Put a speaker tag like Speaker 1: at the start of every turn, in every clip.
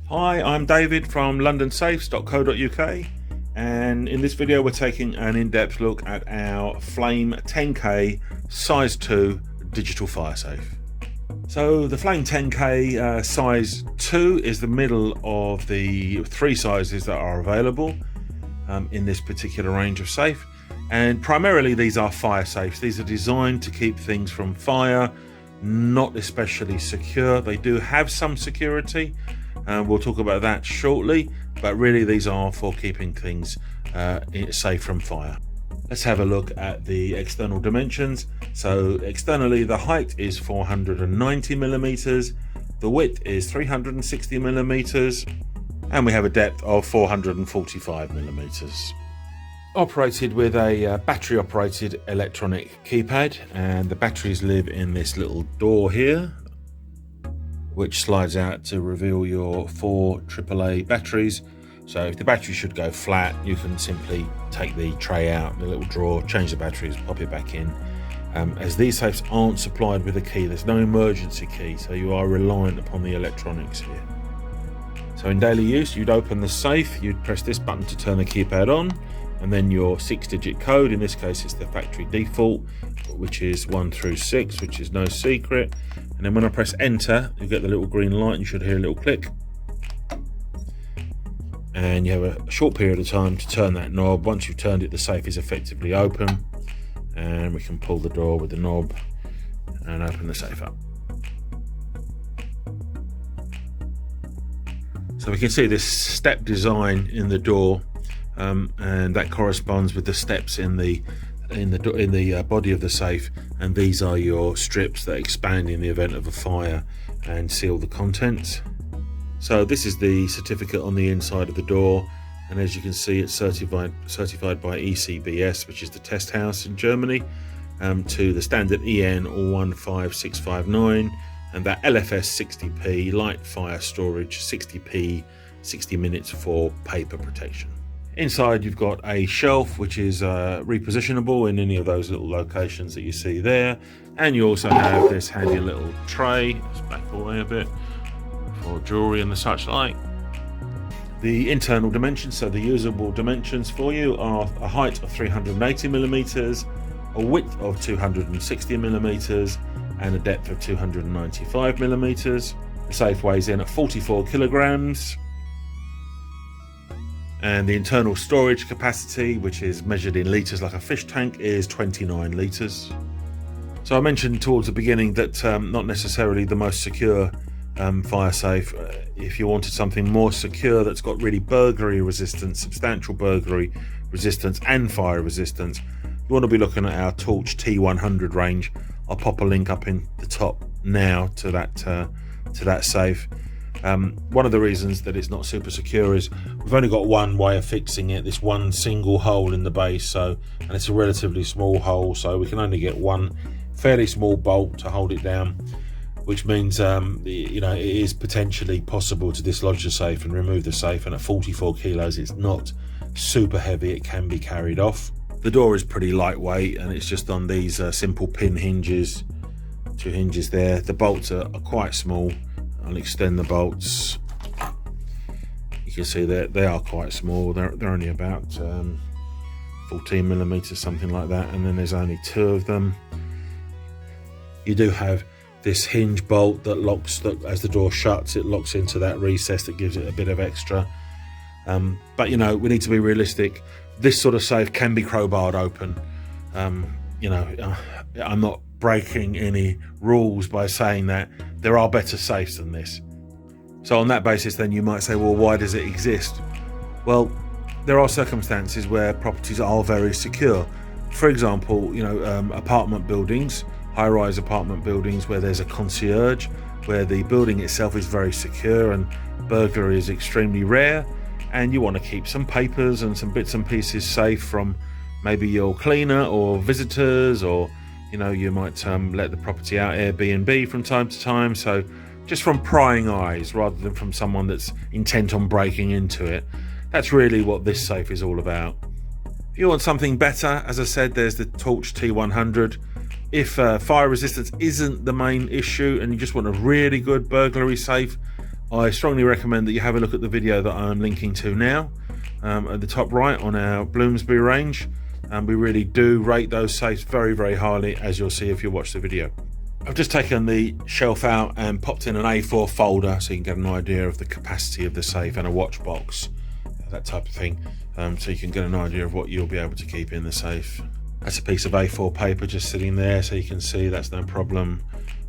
Speaker 1: Hi, I'm David from londonsafes.co.uk, and in this video we're taking an in-depth look at our Flame 10K size 2 digital fire safe. So the Flame 10K size 2 is the middle of the three sizes that are available in this particular range of safe, and primarily these are fire safes. These are designed to keep things from fire, not especially secure. They do have some security, and we'll talk about that shortly, but really these are for keeping things safe from fire. Let's have a look at the external dimensions. So externally, the height is 490 millimeters, the width is 360 millimeters, and we have a depth of 445 millimeters. Operated with a battery operated electronic keypad, and the batteries live in this little door here, which slides out to reveal your 4 AAA batteries. So if the battery should go flat, you can simply take the tray out, the little drawer, change the batteries, pop it back in. As these safes aren't supplied with a key, there's no emergency key, so you are reliant upon the electronics here. So in daily use, you'd open the safe, you'd press this button to turn the keypad on, and then your 6-digit code, in this case it's the factory default, which is 1 through 6, which is no secret. And then when I press enter, you get the little green light and you should hear a little click. And you have a short period of time to turn that knob. Once you've turned it, the safe is effectively open, and we can pull the door with the knob and open the safe up. So we can see this step design in the door, and that corresponds with the steps in the body of the safe, and these are your strips that expand in the event of a fire and seal the contents. So this is the certificate on the inside of the door, and as you can see, it's certified by ECBS, which is the test house in Germany, to the standard EN15659, and that LFS 60p light fire storage, 60p, 60 minutes for paper protection. Inside you've got a shelf which is repositionable in any of those little locations that you see there, and you also have this handy little tray. Let's back away a bit for jewelry and the such like. The internal dimensions, so the usable dimensions for you, are a height of 380 millimeters, a width of 260 millimeters, and a depth of 295 millimeters. The safe weighs in at 44 kilograms. And the internal storage capacity, which is measured in litres like a fish tank, is 29 litres. So I mentioned towards the beginning that not necessarily the most secure fire safe. If you wanted something more secure that's got really burglary resistance, substantial burglary resistance and fire resistance, you want to be looking at our Torch T100 range. I'll pop a link up in the top now to that safe. One of the reasons that it's not super secure is we've only got one way of fixing it, this one single hole in the base, and it's a relatively small hole, so we can only get one fairly small bolt to hold it down, which means it is potentially possible to dislodge the safe and remove the safe, and at 44 kilos it's not super heavy, it can be carried off. The door is pretty lightweight, and it's just on these simple pin hinges, 2 hinges there. The bolts are quite small. I'll extend the bolts. You can see that they are quite small. They're only about 14 millimeters, something like that, and then there's only 2 of them. You do have this hinge bolt that locks, that as the door shuts, it locks into that recess that gives it a bit of extra. But we need to be realistic. This sort of safe can be crowbarred open. I'm not breaking any rules by saying that. There are better safes than this. So on that basis, then you might say, well, why does it exist? Well, there are circumstances where properties are very secure. For example, apartment buildings, high-rise apartment buildings where there's a concierge, where the building itself is very secure and burglary is extremely rare, and you want to keep some papers and some bits and pieces safe from maybe your cleaner or visitors, or you might let the property out Airbnb from time to time, so just from prying eyes rather than from someone that's intent on breaking into it. That's really what this safe is all about. If you want something better, as I said, there's the Torch T100. If fire resistance isn't the main issue and you just want a really good burglary safe, I strongly recommend that you have a look at the video that I'm linking to now at the top right on our Bloomsbury range. We really do rate those safes very, very highly, as you'll see if you watch the video. I've just taken the shelf out and popped in an A4 folder so you can get an idea of the capacity of the safe, and a watch box, that type of thing, so you can get an idea of what you'll be able to keep in the safe. That's a piece of A4 paper just sitting there, so you can see that's no problem,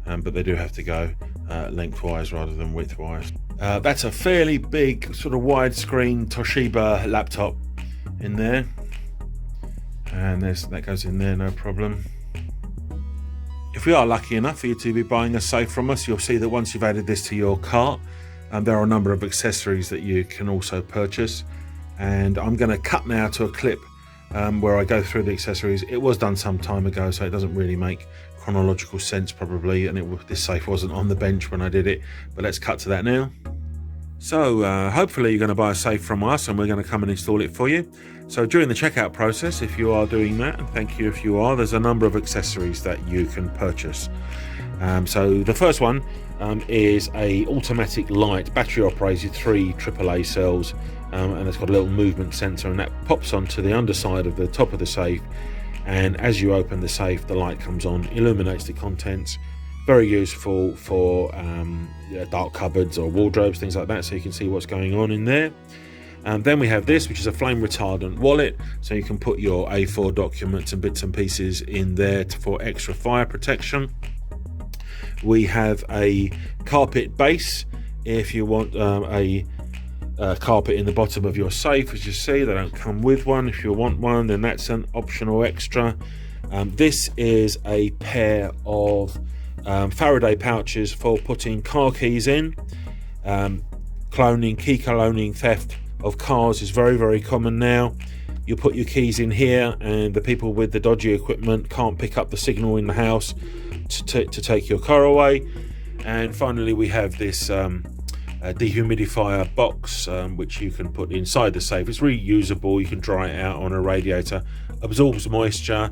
Speaker 1: but they do have to go lengthwise rather than widthwise. That's a fairly big sort of widescreen Toshiba laptop in there, and that goes in there, no problem. If we are lucky enough for you to be buying a safe from us, you'll see that once you've added this to your cart, there are a number of accessories that you can also purchase, and I'm going to cut now to a clip where I go through the accessories. It was done some time ago, so it doesn't really make chronological sense probably, and this safe wasn't on the bench when I did it, but let's cut to that now. So hopefully you're going to buy a safe from us and we're going to come and install it for you. So during the checkout process, if you are doing that, and thank you if you are, there's a number of accessories that you can purchase. So the first one is a automatic light, battery operated, 3 AAA cells, and it's got a little movement sensor, and that pops onto the underside of the top of the safe, and as you open the safe the light comes on, illuminates the contents. Very useful for dark cupboards or wardrobes, things like that, so you can see what's going on in there. Then we have this, which is a flame retardant wallet, so you can put your A4 documents and bits and pieces in there for extra fire protection. We have a carpet base if you want a carpet in the bottom of your safe. As you see, they don't come with one. If you want one, then that's an optional extra. This is a pair of Faraday pouches for putting car keys in. Key cloning theft of cars is very, very common now. You put your keys in here and the people with the dodgy equipment can't pick up the signal in the house to take your car away. And finally we have this dehumidifier box, which you can put inside the safe. It's reusable, you can dry it out on a radiator, absorbs moisture,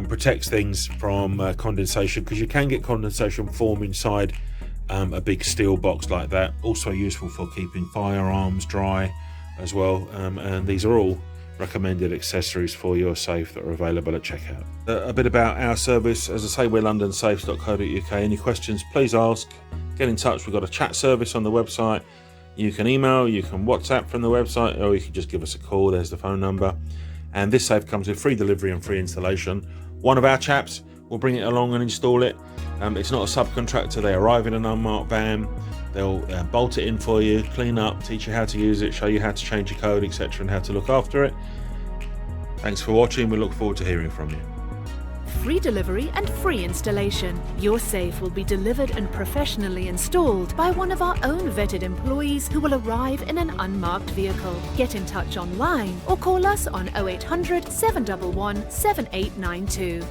Speaker 1: protects things from condensation, because you can get condensation form inside a big steel box like that. Also useful for keeping firearms dry as well, and these are all recommended accessories for your safe that are available at checkout. A bit about our service. As I say, we're londonsafes.co.uk. Any questions, please ask, get in touch. We've got a chat service on the website. You can email, you can WhatsApp from the website, or you can just give us a call. There's the phone number. And this safe comes with free delivery and free installation. One of our chaps will bring it along and install it. It's not a subcontractor. They arrive in an unmarked van. They'll bolt it in for you, clean up, teach you how to use it, show you how to change your code, etc., and how to look after it. Thanks for watching. We look forward to hearing from you.
Speaker 2: Free delivery and free installation. Your safe will be delivered and professionally installed by one of our own vetted employees who will arrive in an unmarked vehicle. Get in touch online or call us on 0800 711 7892.